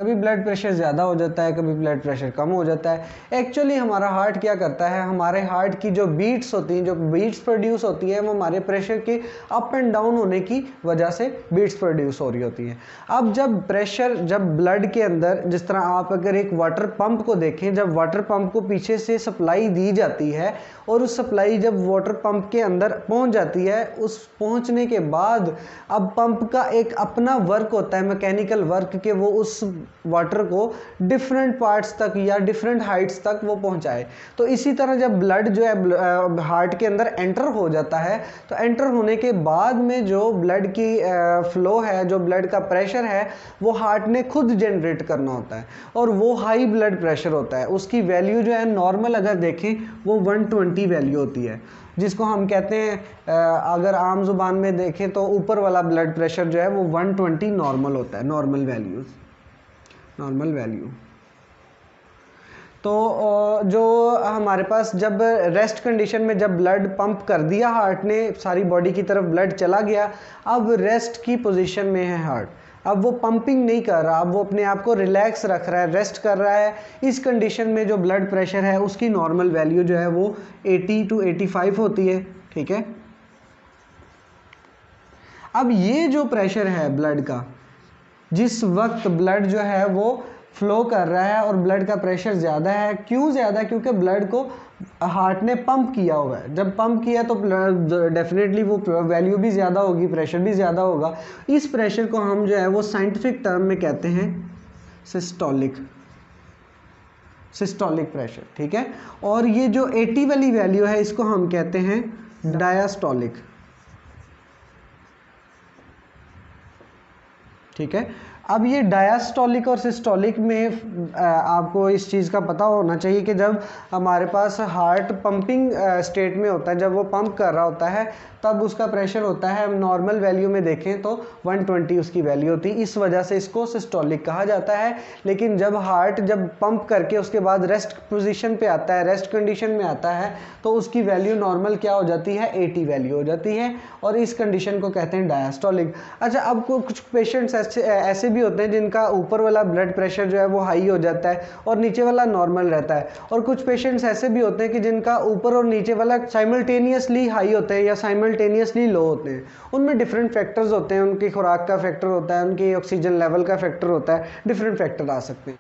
कभी blood pressure ज़्यादा हो जाता है, कभी ब्लड प्रेशर कम हो जाता है। एक्चुअली हमारा हार्ट क्या करता है, हमारे हार्ट की जो बीट्स होती हैं, जो बीट्स प्रोड्यूस होती है, वो हमारे प्रेशर के अप एंड डाउन होने की वजह से बीट्स प्रोड्यूस हो रही होती हैं। अब जब ब्लड के अंदर, जिस तरह आप अगर एक वाटर पंप को देखें, जब वाटर पंप को पीछे से सप्लाई दी जाती है और उस सप्लाई जब वाटर पंप के अंदर पहुंच जाती है, उस पहुंचने के बाद अब पंप का एक अपना वर्क होता है, मैकेनिकल वर्क, कि वो उस वाटर को डिफरेंट पार्ट्स तक या डिफरेंट हाइट्स तक वो पहुंचाए। तो इसी तरह जब ब्लड जो है हार्ट के अंदर एंटर हो जाता है, तो एंटर होने के बाद में जो ब्लड की फ्लो है, जो ब्लड का प्रेशर है, वो हार्ट ने खुद जनरेट करना होता है और वो हाई ब्लड प्रेशर होता है। उसकी वैल्यू जो है नॉर्मल अगर देखें वो 120 वैल्यू होती है, जिसको हम कहते हैं, अगर आम जुबान में देखें तो ऊपर वाला ब्लड प्रेशर जो है वो 120 नॉर्मल होता है, नॉर्मल वैल्यू। तो जो हमारे पास जब रेस्ट कंडीशन में जब ब्लड पंप कर दिया हार्ट ने, सारी बॉडी की तरफ ब्लड चला गया, अब रेस्ट की पोजीशन में है हार्ट, अब वो पंपिंग नहीं कर रहा, अब वो अपने आप को रिलैक्स रख रहा है, रेस्ट कर रहा है। इस कंडीशन में जो ब्लड प्रेशर है उसकी नॉर्मल वैल्यू जो है वो 80 to 85 होती है, ठीक है। अब ये जो प्रेशर है ब्लड का, जिस वक्त ब्लड जो है वो फ्लो कर रहा है और ब्लड का प्रेशर ज़्यादा है, क्यों ज़्यादा है? क्योंकि ब्लड को हार्ट ने पंप किया हुआ है। जब पंप किया तो डेफिनेटली वो वैल्यू भी ज़्यादा होगी, प्रेशर भी ज़्यादा होगा। इस प्रेशर को हम जो है वो साइंटिफिक टर्म में कहते हैं सिस्टोलिक प्रेशर, ठीक है। और ये जो 80 वाली वैल्यू है इसको हम कहते हैं डायस्टोलिक, ठीक है। अब ये डायस्टोलिक और सिस्टोलिक में आपको इस चीज़ का पता होना चाहिए कि जब हमारे पास हार्ट पंपिंग स्टेट में होता है, जब वो पंप कर रहा होता है, तब उसका प्रेशर होता है, नॉर्मल वैल्यू में देखें तो 120 उसकी वैल्यू होती है। इस वजह से इसको सिस्टोलिक कहा जाता है। लेकिन जब हार्ट जब पंप करके उसके बाद रेस्ट पोजीशन पे आता है, रेस्ट कंडीशन में आता है, तो उसकी वैल्यू नॉर्मल क्या हो जाती है, 80 वैल्यू हो जाती है, और इस कंडीशन को कहते हैं डायस्टोलिक। अच्छा, अब कुछ पेशेंट्स ऐसे भी होते हैं जिनका ऊपर वाला ब्लड प्रेशर जो है वो हाई हो जाता है और नीचे वाला नॉर्मल रहता है, और कुछ पेशेंट्स ऐसे भी होते हैं कि जिनका ऊपर और नीचे वाला साइमल्टेनियसली हाई होते हैं या साइमल्टेनियसली लो होते हैं। उनमें डिफरेंट फैक्टर्स होते हैं, उनकी खुराक का फैक्टर होता है, उनकी ऑक्सीजन लेवल का फैक्टर होता है, डिफरेंट फैक्टर आ सकते हैं।